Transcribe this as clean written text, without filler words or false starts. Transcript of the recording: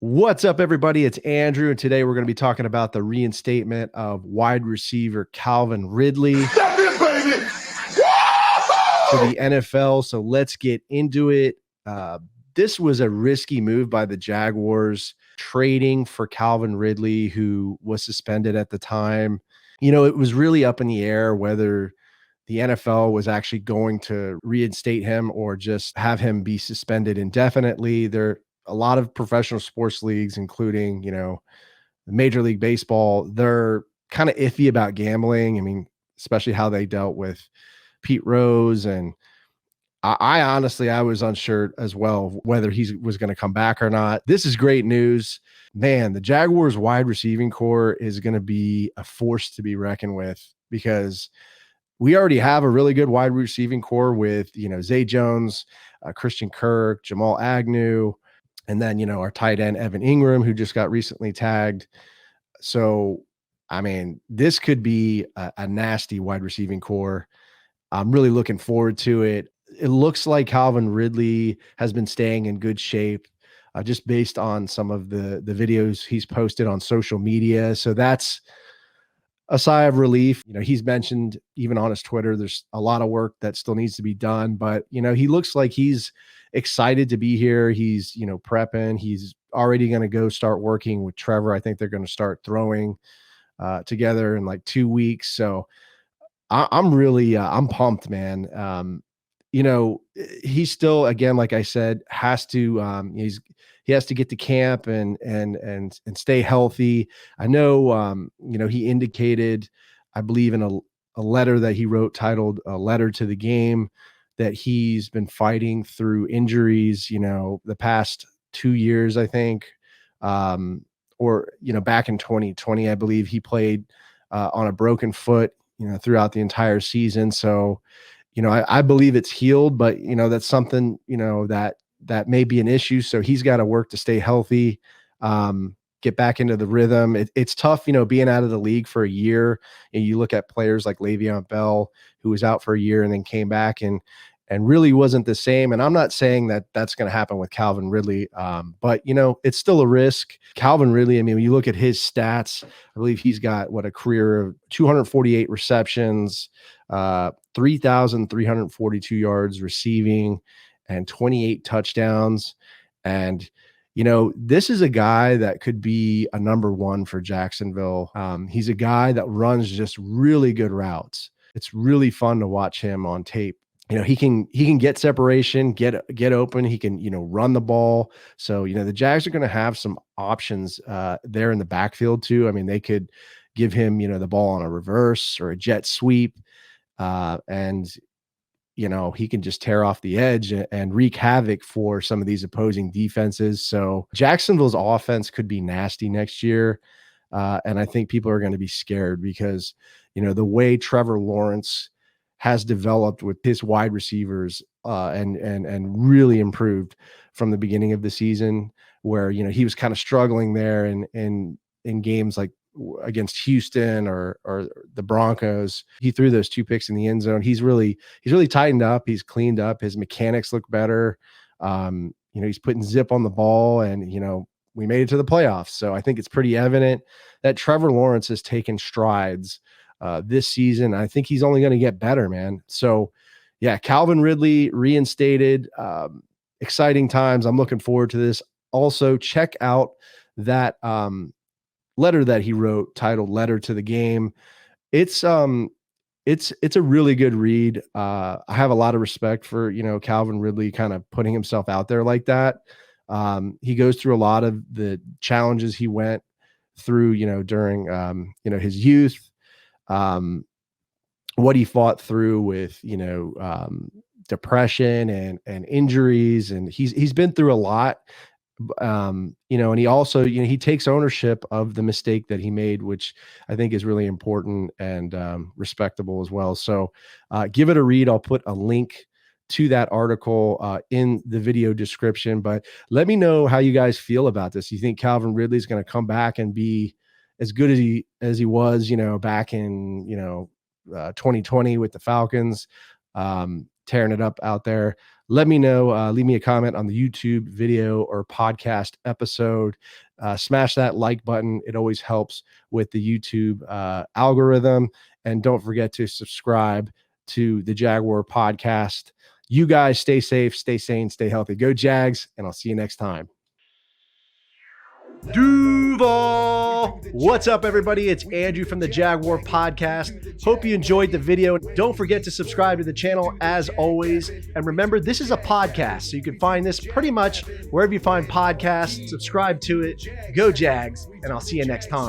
What's up, everybody? It's Andrew, and today we're going to be talking about the reinstatement of wide receiver Calvin Ridley to the NFL. So let's get into it. This was a risky move by the Jaguars, trading for Calvin Ridley, who was suspended at the time. It was really up in the air whether the NFL was actually going to reinstate him or just have him be suspended indefinitely. A lot of professional sports leagues, including, Major League Baseball, they're kind of iffy about gambling. I mean, especially how they dealt with Pete Rose. And I honestly, I was unsure as well whether he was going to come back or not. This is great news. Man, the Jaguars wide receiving core is going to be a force to be reckoned with, because we already have a really good wide receiving core with, Zay Jones, Christian Kirk, Jamal Agnew, and then, our tight end, Evan Ingram, who just got recently tagged. So, I mean, this could be a nasty wide receiving core. I'm really looking forward to it. It looks like Calvin Ridley has been staying in good shape, just based on some of the videos he's posted on social media. So that's a sigh of relief. He's mentioned even on his Twitter, there's a lot of work that still needs to be done, but he looks like he's excited to be here. He's, prepping. He's already going to go start working with Trevor. I think they're going to start throwing together in like 2 weeks. So I'm really, I'm pumped, man. He still, again, like I said, has to, he has to get to camp and stay healthy. I know, he indicated, I believe, in a letter that he wrote titled "A Letter to the Game," that he's been fighting through injuries, the past 2 years, I think, or, back in 2020, I believe he played on a broken foot, throughout the entire season. So, I believe it's healed, but, that's something, that may be an issue. So he's got to work to stay healthy, get back into the rhythm. It's tough, being out of the league for a year. And you look at players like Le'Veon Bell, who was out for a year and then came back and really wasn't the same. And I'm not saying that that's going to happen with Calvin Ridley, but it's still a risk. Calvin Ridley, I mean, when you look at his stats, I believe he's got a career of 248 receptions, 3,342 yards receiving, and 28 touchdowns. And this is a guy that could be a number one for Jacksonville. He's a guy that runs just really good routes. It's really fun to watch him on tape. He can get separation, get open. He can, run the ball. So, the Jags are going to have some options there in the backfield too. I mean, they could give him, the ball on a reverse or a jet sweep. And he can just tear off the edge and wreak havoc for some of these opposing defenses. So Jacksonville's offense could be nasty next year. And I think people are going to be scared because, the way Trevor Lawrence has developed with his wide receivers and really improved from the beginning of the season, where, he was kind of struggling there in games like against Houston or the Broncos. He threw those 2 picks in the end zone. He's really tightened up. He's cleaned up. His mechanics look better. He's putting zip on the ball, and, we made it to the playoffs. So I think it's pretty evident that Trevor Lawrence has taken strides this season. I think he's only going to get better, man. So yeah, Calvin Ridley reinstated. Exciting times. I'm looking forward to this. Also, check out that letter that he wrote titled "Letter to the Game." It's a really good read. I have a lot of respect for, Calvin Ridley kind of putting himself out there like that. He goes through a lot of the challenges he went through, during, his youth, what he fought through with, depression and injuries. And he's been through a lot. And he also, he takes ownership of the mistake that he made, which I think is really important and respectable as well. So give it a read. I'll put a link to that article in the video description, but let me know how you guys feel about this. You think Calvin Ridley is going to come back and be as good as he was, back in, 2020 with the Falcons? tearing it up out there. Let me know. Leave me a comment on the YouTube video or podcast episode. Smash that like button. It always helps with the YouTube algorithm. And don't forget to subscribe to the Jaguar podcast. You guys stay safe, stay sane, stay healthy. Go Jags, and I'll see you next time. Duval! What's up, everybody? It's Andrew from the Jaguar podcast. Hope you enjoyed the video. Don't forget to subscribe to the channel as always. And remember, this is a podcast, so you can find this pretty much wherever you find podcasts. Subscribe to it. Go Jags, and I'll see you next time.